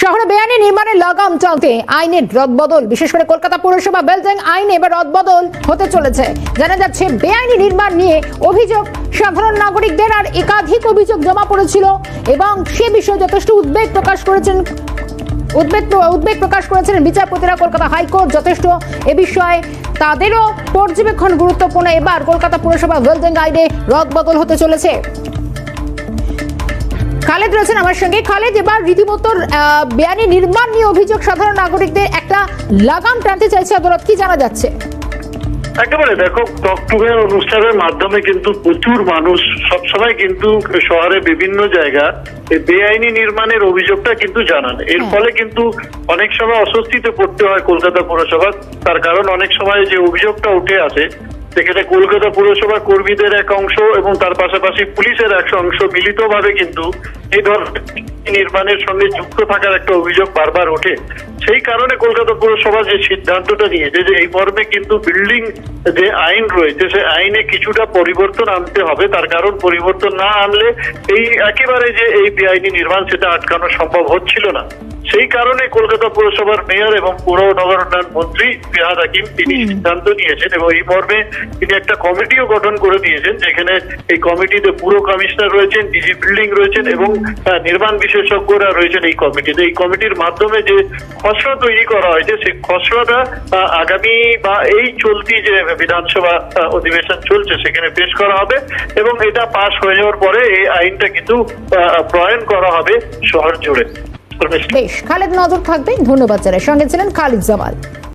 শহরে বেআইনি নির্মাণের লাগাম টানতে আইনের রদবদল, বিশেষ করে কলকাতা পৌরসভা বিল্ডিং আইনে এবার রদবদল হতে চলেছে। জানা যাচ্ছে বেআইনি নির্মাণ নিয়ে অভিযোগ সাধারণ নাগরিকদের, আর একাধিক অভিযোগ জমা পড়েছিল এবং সে বিষয়ে যথেষ্ট উদ্বেগ প্রকাশ করেছেন বিচারপতিরা। কলকাতা হাইকোর্ট যথেষ্ট এ বিষয়ে তাদেরও পর্যবেক্ষণ গুরুত্বপূর্ণ। এবার কলকাতা পৌরসভা বিল্ডিং আইনে রদবদল হতে চলেছে। খালেদ রয়েছেন আমার সঙ্গে। খালেদ, এবার রীতিমতো বেআইনি নির্মাণ নিয়ে অভিযোগ সাধারণ নাগরিকদের একটা লাগাম টানতে চাইছে আদালত, কি জানা যাচ্ছে? একেবারে দেখো, টক টুকে অনুষ্ঠানের মাধ্যমে কিন্তু প্রচুর মানুষ সবসময় কিন্তু শহরে বিভিন্ন জায়গা বেআইনি নির্মাণের অভিযোগটা কিন্তু জানান। এর ফলে কিন্তু অনেক সময় অস্বস্তিতে পড়তে হয় কলকাতা পৌরসভা। তার কারণ অনেক সময় যে অভিযোগটা উঠে আসে সেখানে কলকাতা পৌরসভা কর্মীদের এক অংশ এবং তার পাশাপাশি পুলিশের এক অংশ মিলিতভাবে কিন্তু এই ধরনের নির্মাণের সঙ্গে যুক্ত থাকার একটা অভিযোগ বারবার ওঠে। সেই কারণে কলকাতা পৌরসভা যে সিদ্ধান্তটা নিয়েছে যে এই মর্মে কিন্তু বিল্ডিং যে আইন রয়েছে সে আইনে কিছুটা পরিবর্তন আনতে হবে। তার কারণ পরিবর্তন না আনলে এই একেবারে যে এই বেআইনি নির্মাণ সেটা আটকানো সম্ভব হচ্ছিল না। সেই কারণে কলকাতা পৌরসভার মেয়র এবং পৌর নগর উন্নয়ন মন্ত্রী ফিরহাদ হাকিম তিনি সিদ্ধান্ত নিয়েছেন এবং এই মর্মে তিনি একটা কমিটিও গঠন করে দিয়েছেন, যেখানে এই কমিটিতে পুরো কমিশনার রয়েছেন, ডিজি বিল্ডিং রয়েছেন এবং নির্মাণ বিশেষজ্ঞরা রয়েছেন এই কমিটিতে। এই কমিটির মাধ্যমে যে খসড়া তৈরি করা হয়েছে সেই খসড়াটা আগামী বা এই চলতি যে বিধানসভা অধিবেশন চলছে সেখানে পেশ করা হবে এবং এটা পাশ হয়ে যাওয়ার পরে এই আইনটা কিন্তু প্রণয়ন করা হবে শহর জুড়ে। বেশ, খালেদ নজর থাকবে। ধন্যবাদ। সঙ্গে ছিলেন খালিদ জামাল।